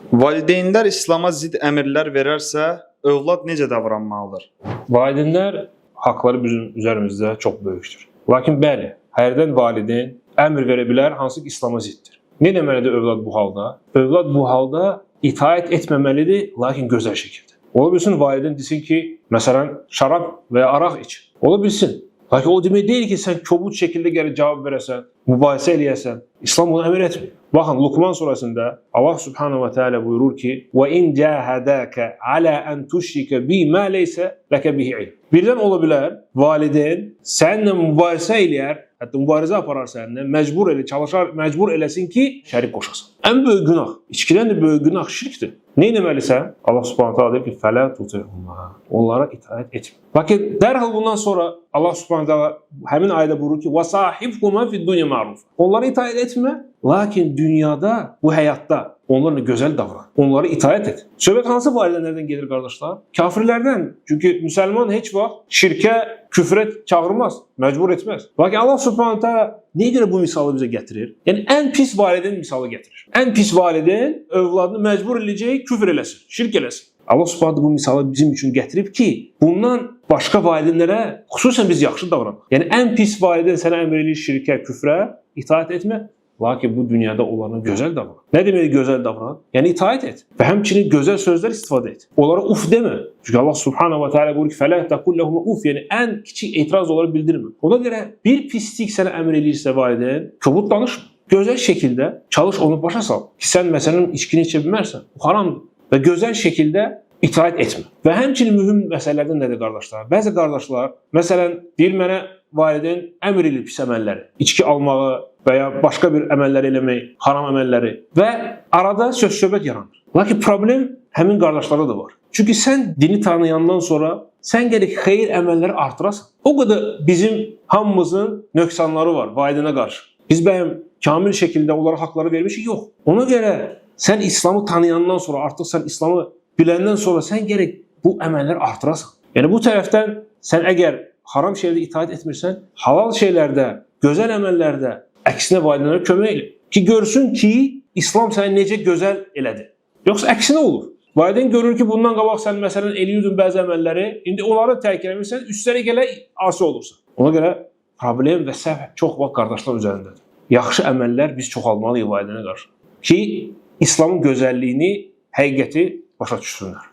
Valideynlər İslama zid əmrlər verərsə, övlad necə davranmalıdır? Valideynlər haqları bizim üzərimizdə çox böyükdür. Lakin bəli, hərdən valideyn əmr verə bilər, hansı ki İslama ziddir. Nə deməlidir övlad bu halda? Övlad bu halda itaət etməməlidir, lakin gözəl şəkildə. Ola bilsin valideyn desin ki, məsələn, şarab və ya araq iç. Ola bilsin. Lakin o demək deyil ki, sən kobud şəkildə gəlib cavab verəsən, mübahisə eləyəsən. İslam bunu əmr etmir. Baxın, Luqman surəsində Allah subhanahu wa ta'ala buyurur ki: "Və in cahadaka ala an tushrika bi ma laysa laka bihi ilm." Birdən ola bilər, valideyn səninlə mübahisə eləyər, hətta mübarizə aparar səninlə, məcbur eləsin ki, şərik qoşasan. Ən böyük günah, içkidən də böyük günah şirkdir. Nə etməlisən? Allah subhanahu ta'ala deyir ki: "Fələ tuti'huma." Onlara itaət etmə. Lakin dərhal bundan sonra Allah subhanahu ta'ala həmin ayədə buyurur ki: "Və sahibhuma fid-dunya ma'ruf." Onlara itaət etmə, lakin dünyada, bu həyatda onlarla gözəl davran. Onlara itaət et. Söhbət hansı valideynlərdən gedir qardaşlar? Kafirlərdən. Çünki müsəlman heç vaxt şirkə, küfrə çağırmaz, məcbur etməz. Lakin Allah subhanahu ta'ala nəyə görə bu misalı bizə gətirir? Yəni ən pis valideyn misalı gətirir. Ən pis valideyn övladını məcbur edəcək, küfr eləsin, şirk eləsin. Allah subhanahu bu misalı bizim üçün gətirib ki, bundan başqa valideynlərə xüsusən biz yaxşı davranaq. Yəni ən pis valideyn sənə əmr edir şirkə, küfrə, itaət etmə. Lakin bu dünyada onlarla gözəl davran. Nə demək gözəl davran? Yəni itaət et və həmçinin gözəl sözlər istifadə et. Onlara uf demə. Çünki Allah subhanahu wa ta'ala buyurur ki: "Fələ taqul lehum uf." Yəni ən kiçik etiraz onlara bildirmə. Ona görə bir pislik sənə əmr edirsə valideyn, kobud danışma. Gözəl şəkildə çalış onu başa sal. Ki sən məsələn içkini içə bilmərsən, bu haramdır. Və gözəl şəkildə itaət etmə. Və həmçinin mühüm məsələlərdən nədir qardaşlar? Bəzi qardaşlar, məsələn, deyir mənə valideyn əmr edir pis əməlləri, içki almağı və ya başqa bir əməlləri eləmək, haram əməlləri və arada söz-söhbət yaranır. Lakin problem həmin qardaşlarda da var. Çünki sən dini tanıyandan sonra sən gərək xeyir əməlləri artırasan. O qədər bizim hamımızın nöqsanları var valideynə qarşı. Biz bəyəm kamil şəkildə onlara haqları vermişik? Yox. Ona görə sən İslamı tanıyandan sonra, artıq sən İslamı biləndən sonra sən gərək bu əməlləri artırasan. Yəni bu tərəfdən sən əgər haram şeylərdə itaət etmirsən, halal şeylərdə, gözəl əməllərdə əksinə valideynlərə kömək elə. Ki görsün ki, İslam səni necə gözəl elədi. Yoxsa əksinə olur. Valideyn görür ki, bundan qabaq sən məsələn eləyirdin bəzi əməlləri, indi onları tərk eləmirsən, üstəlik elə asi olursan. Ona görə problem və səhv çox vaxt qardaşlar üzərindədir. Yaxşı əməllər biz çoxalmalıyıq valideynə qarşı. Ki, İslamın gözəlliyini, həqiqəti başa düşsünlər.